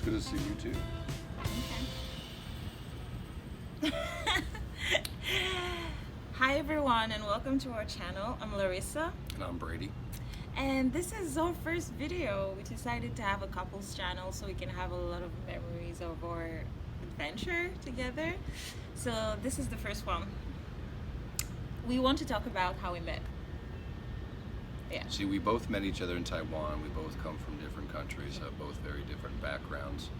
Good to see you too. Okay. Hi everyone and welcome to our channel. I'm Larissa. And I'm Brady. And this is our first video. We decided to have a couples channel so we can have a lot of memories of our adventure together. So this is the first one. We want to talk about how we met. Yeah. See, we both met each other in Taiwan. We both come from different countries, have both very different backgrounds.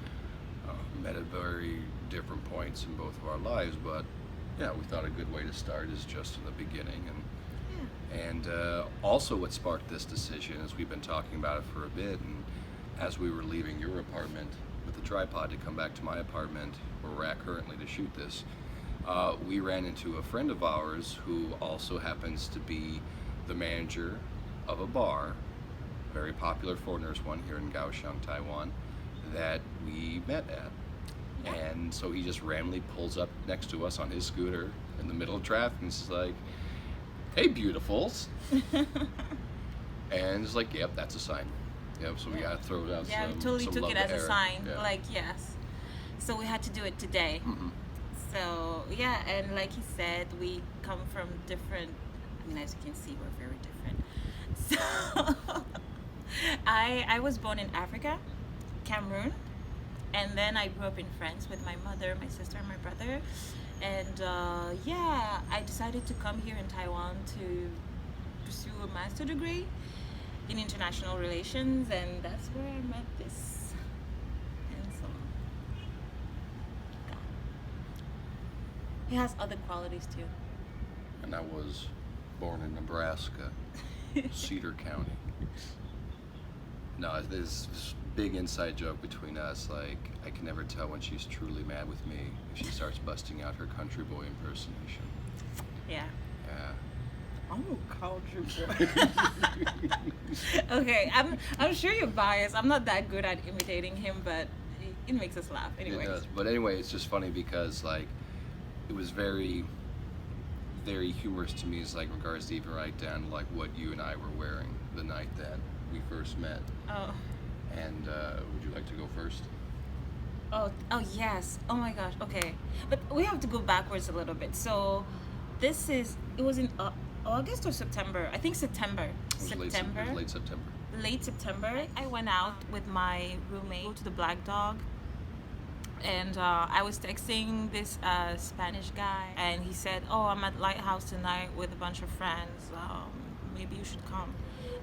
Met at very different points in both of our lives, but yeah, we thought a good way to start is just in the beginning. And also what sparked this decision is we've been talking about it for a bit, and as we were leaving your apartment with the tripod to come back to my apartment where we're at currently to shoot this, we ran into a friend of ours who also happens to be the manager of a bar, very popular foreigners one here in Kaohsiung, Taiwan, that we met at. And so he just randomly pulls up next to us on his scooter in the middle of traffic and is like, "Hey, beautifuls." And it's like, yep, that's a sign. Yep, so we gotta throw out Yeah, some we totally some took love it as to a air. sign. Yeah. Like, yes. So we had to do it today. Mhm. So yeah, and like he said, we come from different, I mean, as you can see, we're very different. So I was born in Africa, Cameroon, and then I grew up in France with my mother, my sister, and my brother. And yeah, I decided to come here in Taiwan to pursue a master degree in international relations, and that's where I met this handsome guy. He has other qualities too. And I was born in Nebraska, Cedar County. No, there's this big inside joke between us. Like, I can never tell when she's truly mad with me if she starts busting out her country boy impersonation. Yeah. Yeah. I'm a country boy. Okay, I'm sure you're biased. I'm not that good at imitating him, but it makes us laugh. Anyway. It does. But anyway, it's just funny because, like, it was very, very humorous to me, is like regards to even right down to like what you and I were wearing the night that we first met. Oh. And would you like to go first? Oh yes. Oh my gosh. Okay, but we have to go backwards a little bit. So, it was in August or September? I think September. It was September. It was late September. Late September. I went out with my roommate to the Black Dog, and I was texting this Spanish guy, and he said, "Oh, I'm at Lighthouse tonight with a bunch of friends. Maybe you should come."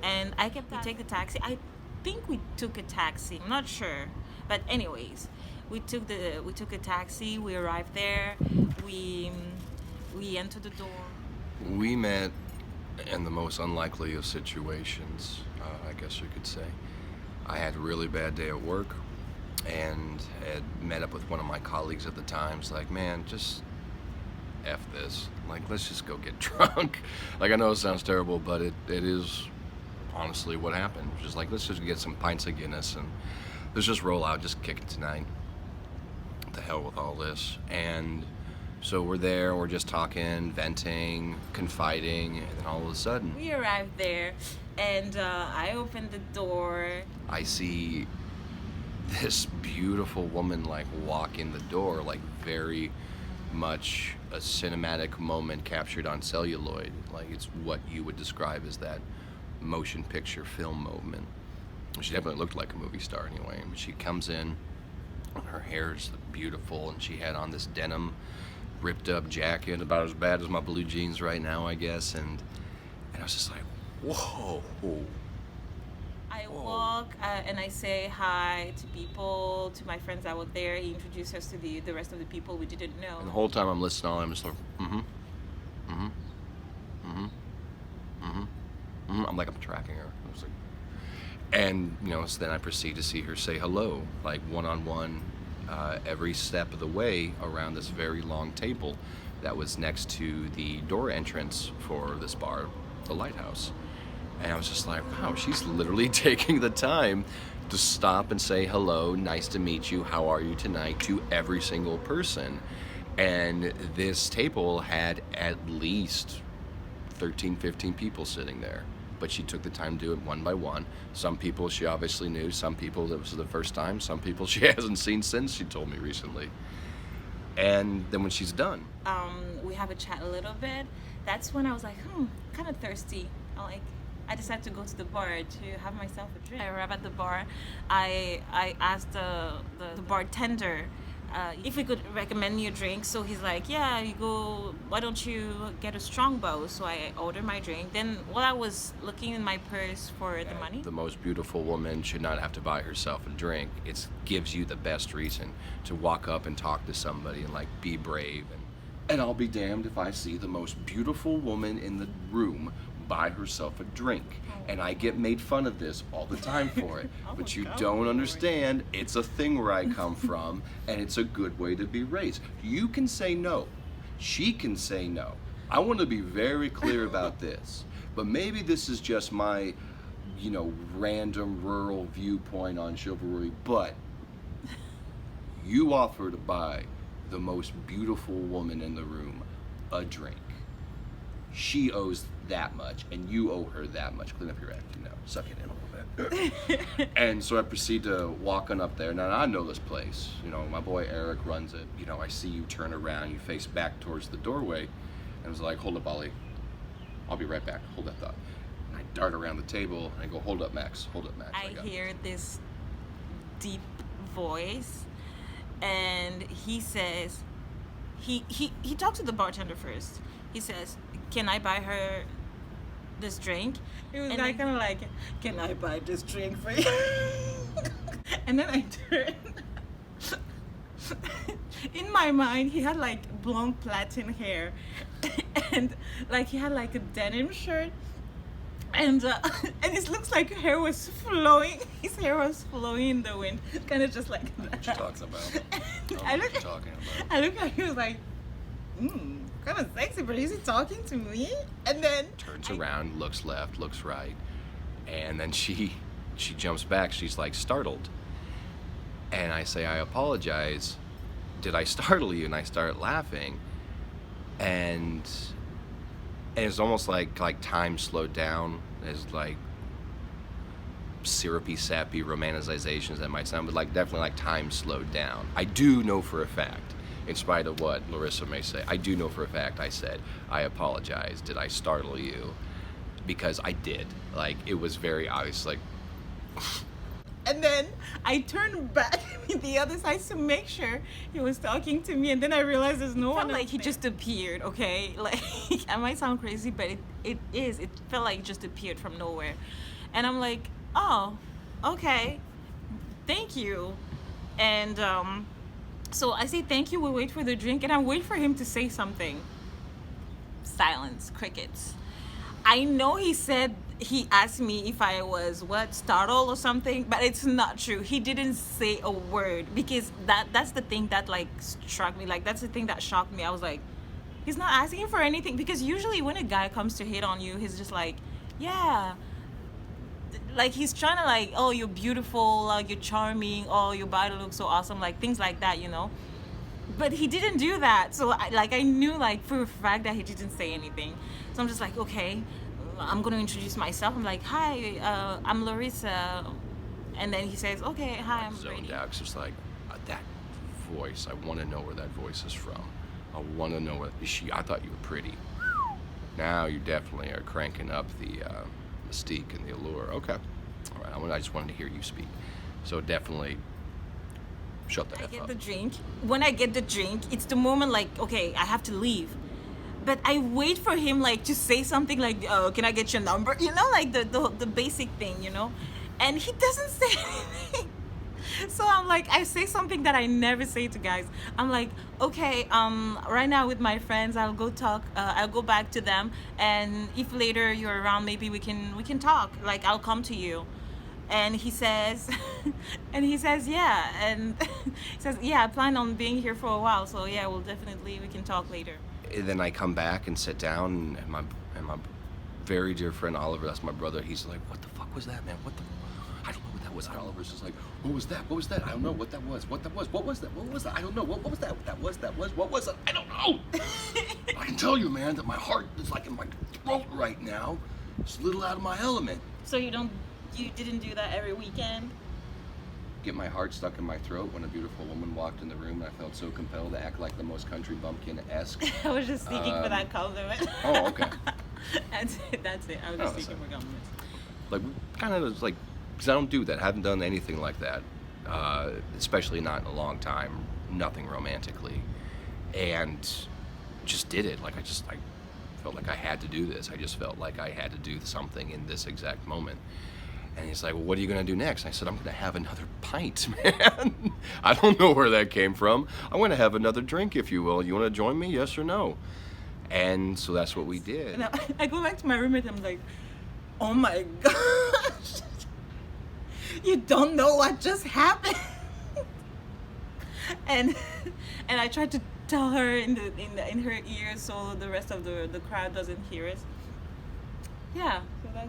And I kept to take the taxi. I think we took a taxi. I'm not sure, but anyways, we took a taxi. We arrived there. We entered the door. We met in the most unlikely of situations, I guess you could say. I had a really bad day at work and had met up with one of my colleagues at the time. It's like, man, just F this. Like, let's just go get drunk. Like, I know it sounds terrible, but it is honestly what happened. Just like, let's just get some pints of Guinness and let's just roll out, just kick it tonight. What the hell with all this? And so we're there, we're just talking, venting, confiding, and then all of a sudden, We arrived there, and I opened the door. I see this beautiful woman like walk in the door, like very much a cinematic moment captured on celluloid. Like, it's what you would describe as that motion picture film moment. She definitely looked like a movie star anyway. But she comes in, her hair is beautiful, and she had on this denim ripped up jacket, about as bad as my blue jeans right now, I guess. And I was just like, whoa. I walk and I say hi to people, to my friends that were there. He introduced us to the rest of the people we didn't know. And the whole time I'm listening, I'm just like, I'm like, I'm tracking her. I was like, and so then I proceed to see her say hello, like one-on-one, every step of the way around this very long table that was next to the door entrance for this bar, the Lighthouse. And I was just like, wow, she's literally taking the time to stop and say hello, nice to meet you, how are you tonight, to every single person. And this table had at least 13, 15 people sitting there but she took the time to do it one by one. Some people she obviously knew, some people it was the first time, some people she hasn't seen since, she told me recently. And then when she's done, we have a chat a little bit. That's when I was like, kind of thirsty. I decided to go to the bar to have myself a drink. I arrived at the bar. I asked the bartender if we could recommend me a drink. So he's like, yeah, you go, why don't you get a strongbow? So I ordered my drink. Then while I was looking in my purse for the money. The most beautiful woman should not have to buy herself a drink. It gives you the best reason to walk up and talk to somebody and like be brave. And I'll be damned if I see the most beautiful woman in the room buy herself a drink. And I get made fun of this all the time for it. But you don't understand, it's a thing where I come from, and it's a good way to be raised. You can say no. She can say no. I want to be very clear about this. But maybe this is just my, random rural viewpoint on chivalry, but you offer to buy the most beautiful woman in the room a drink. She owes that much, and you owe her that much. Clean up your act, suck it in a little bit. And so I proceed to walk on up there. Now I know this place. My boy Eric runs it. I see you turn around, you face back towards the doorway, and I was like, hold up, Ollie. I'll be right back. Hold that thought. And I dart around the table, and I go, hold up, Max. Hold up, Max. I hear this deep voice, and he says, he talks to the bartender first. He says, can I buy her this drink? It was kind of like, can I buy this drink for you? And then I turned. In my mind, he had like blonde platin hair, and like he had like a denim shirt, and it looks like her hair was flowing. His hair was flowing in the wind, kind of just like that. What you talking about? I look at him, he was like, kind of sexy, but is he talking to me? And then turns around, looks left, looks right, and then she jumps back. She's like startled, and I say, I apologize. Did I startle you? And I start laughing, and it's almost like time slowed down. There's like syrupy, sappy romanticizations that might sound, but like definitely like time slowed down. I do know for a fact, in spite of what Larissa may say, I do know for a fact I said, I apologize. Did I startle you? Because I did. Like, it was very obvious, like... And then I turned back the other side to make sure he was talking to me, and then I realized there's no one. Like he just appeared, okay? Like, I might sound crazy, but it felt like it just appeared from nowhere. And I'm like, oh, okay, thank you. And so I say thank you, we wait for the drink, and I wait for him to say something. Silence, crickets. I know he asked me if I was startled or something, but it's not true. He didn't say a word, because that's the thing that like struck me. Like, that's the thing that shocked me. I was like, he's not asking for anything, because usually when a guy comes to hit on you, he's just like, yeah, like he's trying to like, oh, you're beautiful, like you're charming, oh, your body looks so awesome, like things like that, But he didn't do that. So I knew like for a fact that he didn't say anything. So I'm just like, okay, I'm going to introduce myself. I'm like, hi, I'm Larissa. And then he says, okay, hi, I'm Brady. Zoned out, 'cause it's like, that voice, I want to know where that voice is from. I want to know what I thought you were pretty. Now you definitely are cranking up the mystique and the allure. Okay. All right, I just wanted to hear you speak. So definitely shut the F up. I get the drink. When I get the drink, it's the moment like, okay, I have to leave. But I wait for him like to say something like, oh, can I get your number? Like the basic thing, And he doesn't say anything. So I'm like, I say something that I never say to guys. I'm like, okay, right now with my friends, I'll go talk. I'll go back to them, and if later you're around, maybe we can talk. Like, I'll come to you. And he says, yeah, and he says, yeah, I plan on being here for a while, so yeah, we can talk later. And then I come back and sit down, and my very dear friend Oliver, that's my brother, he's like, what the fuck was that, man? I don't know what that was. And Oliver's just like, what was that? What was that? I don't know what that was. What was that? I don't know. What was that? What was it? I don't know. I can tell you, man, that my heart is like in my throat right now. Just a little out of my element. So you didn't do that every weekend? Get my heart stuck in my throat when a beautiful woman walked in the room, and I felt so compelled to act like the most country bumpkin-esque. I was just seeking for that compliment. Oh, okay. That's it. I was just seeking for compliments. Like, kind of like, because I don't do that. I haven't done anything like that, especially not in a long time. Nothing romantically, and just did it. Like I felt like I had to do this. I just felt like I had to do something in this exact moment. And he's like, well, what are you going to do next? And I said, I'm going to have another pint, man. I don't know where that came from. I'm going to have another drink, if you will. You want to join me, yes or no? And so that's what we did. And I go back to my roommate and I'm like, oh my gosh. You don't know what just happened. and I tried to tell her in her ear so the rest of the crowd doesn't hear it. Yeah. So that.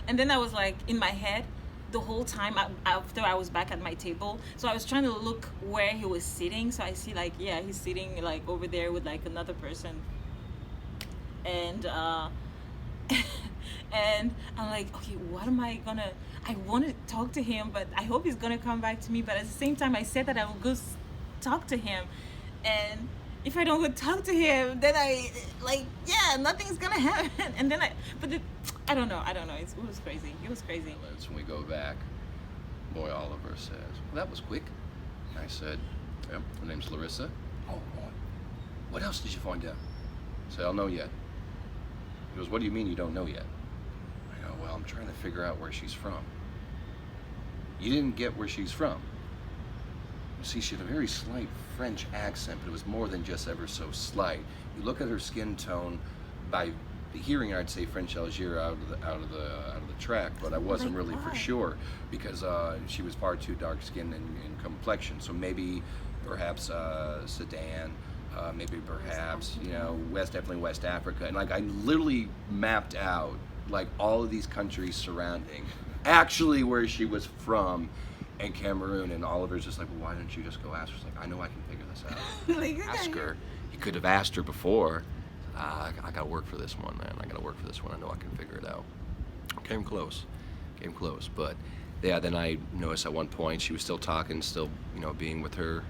And then I was like in my head the whole time after I was back at my table. So I was trying to look where he was sitting. So I see like, yeah, he's sitting like over there with like another person. And and I'm like, okay, what am I gonna? I want to talk to him, but I hope he's gonna come back to me. But at the same time, I said that I will go talk to him, and if I don't go talk to him, then nothing's gonna happen. And then I don't know. It was crazy. It was crazy. That's when we go back. Boy, Oliver says, well, that was quick. And I said, yep, her name's Larissa. Oh, boy. What else did you find out? I said, I don't know yet. He goes, what do you mean you don't know yet? I go, well, I'm trying to figure out where she's from. You didn't get where she's from. You see, she had a very slight French accent, but it was more than just ever so slight. You look at her skin tone, by the hearing, I'd say French Algiers out of the track, but I wasn't really for sure because she was far too dark skinned in complexion. So maybe, perhaps Sudan, maybe perhaps definitely West Africa, and like I literally mapped out like all of these countries surrounding, actually where she was from. And Cameroon, and Oliver's just like, well, why didn't you just go ask her? She's like, I know I can figure this out. Ask her. You could have asked her before. I got to work for this one, man. I got to work for this one. I know I can figure it out. Came close. But yeah, then I noticed at one point she was still talking, still, being with her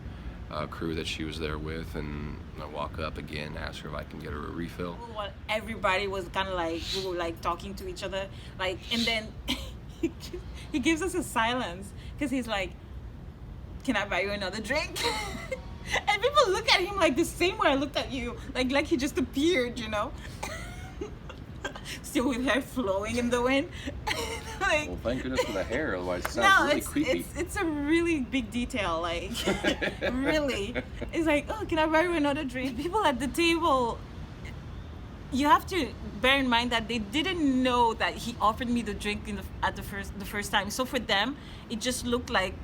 crew that she was there with. And I walk up again, ask her if I can get her a refill. Well, everybody was kind of like, we were like talking to each other. Like, and then he gives us a silence. Because he's like, can I buy you another drink? And people look at him like the same way I looked at you. Like he just appeared, Still with hair flowing in the wind. Well, thank goodness for the hair, otherwise it sounds really creepy. It's a really big detail, like, really. It's like, oh, can I buy you another drink? People at the table, you have to bear in mind that they didn't know that he offered me the drink the first time. So for them, it just looked like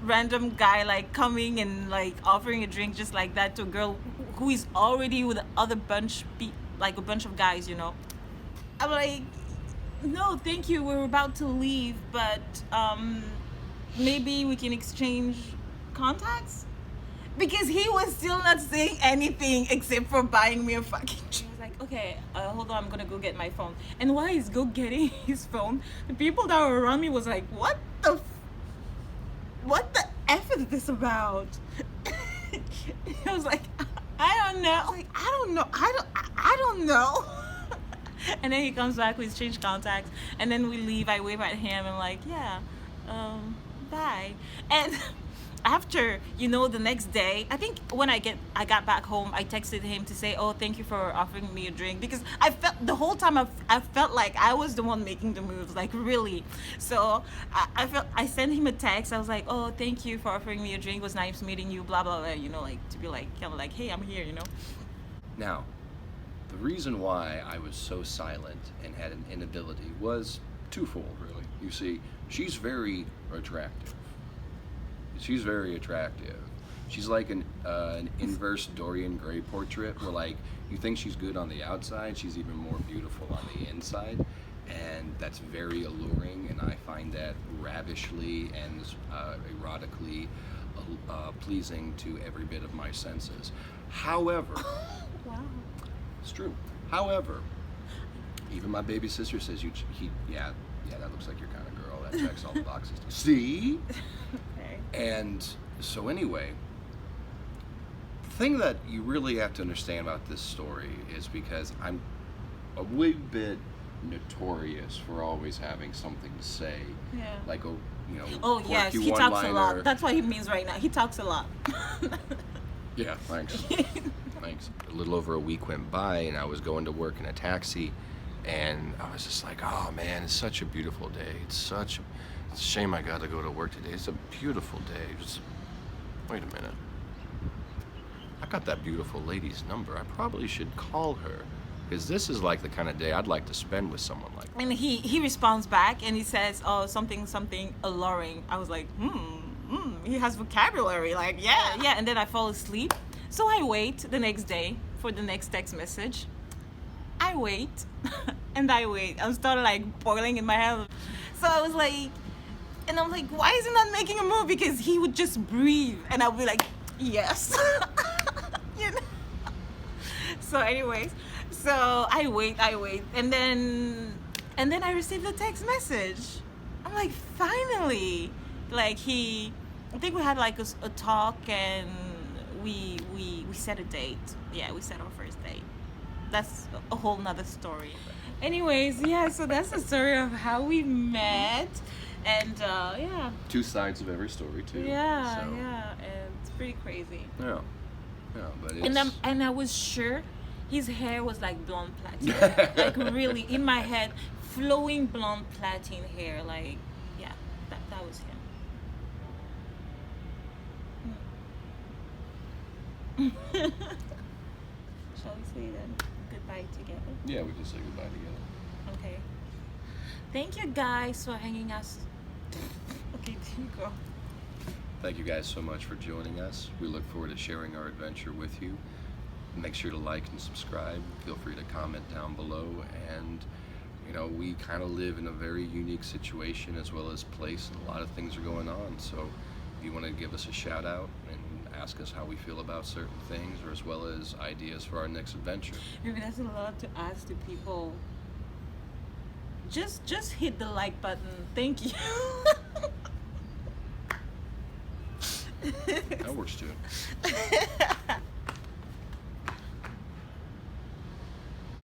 random guy like coming and like offering a drink just like that to a girl who is already with a bunch of guys. I'm like, no, thank you. We're about to leave, but maybe we can exchange contacts. Because he was still not saying anything except for buying me a fucking drink. I was like, okay, hold on, I'm gonna go get my phone. And while he's getting his phone, the people that were around me was like, what the F is this about? I was like, I don't know. I was like, I don't know. And then he comes back, we exchange contacts, and then we leave. I wave at him and like, yeah, bye. And after, the next day, I think when I got back home, I texted him to say, oh, thank you for offering me a drink, because I felt the whole time I felt like I was the one making the moves, like really. So I sent him a text. I was like, oh, thank you for offering me a drink. It was nice meeting you, blah blah blah. Like to be like kind of like, hey, I'm here. Now, the reason why I was so silent and had an inability was twofold, really. You see, she's very attractive. She's very attractive. She's like an inverse Dorian Gray portrait, where like you think she's good on the outside, she's even more beautiful on the inside, and that's very alluring. And I find that ravishly and erotically pleasing to every bit of my senses. However, wow, it's true. However, Even my baby sister says yeah, that looks like your kind of girl. That checks all the boxes. See? Okay. And so anyway, the thing that you really have to understand about this story is because I'm a wee bit notorious for always having something to say, Yeah. like a Oh yes, quirky he talks a one-liner. lot. That's what he means right now. He talks a lot. Yeah, thanks. Thanks. A little over a week went by, and I was going to work in a taxi, and I was just like, oh man, it's such a beautiful day. It's a shame I got to go to work today. It's a beautiful day. Wait a minute. I got that beautiful lady's number. I probably should call her, because this is like the kind of day I'd like to spend with someone like that. And he responds back and he says, oh, something alluring. I was like, he has vocabulary. Like, yeah. And then I fall asleep. So I wait the next day for the next text message. I wait and I wait. I started like boiling in my head. So I was like, and I'm like, why is he not making a move? Because he would just breathe and I'll be like, yes. You know? So anyways, so I wait, and then I received a text message. I'm like, finally, like I think we had like a talk, and we set a date. Yeah, we set our first date. That's a whole nother story. Anyways, yeah, so that's the story of how we met, and yeah. Two sides of every story too. Yeah, so. yeah, and it's pretty crazy. Yeah, but it's... And I was sure his hair was like blonde platin, like really in my head, flowing blonde platin hair. Like, yeah, that was him. Shall we say then goodbye together? Yeah, we can say goodbye together. Okay. Thank you guys for hanging us. Okay, there you go. Thank you guys so much for joining us. We look forward to sharing our adventure with you. Make sure to like and subscribe. Feel free to comment down below. And we kind of live in a very unique situation as well as place, and a lot of things are going on. So if you want to give us a shout out and ask us how we feel about certain things, or as well as ideas for our next adventure. Maybe that's a lot to ask to people. Just hit the like button. Thank you. That works too.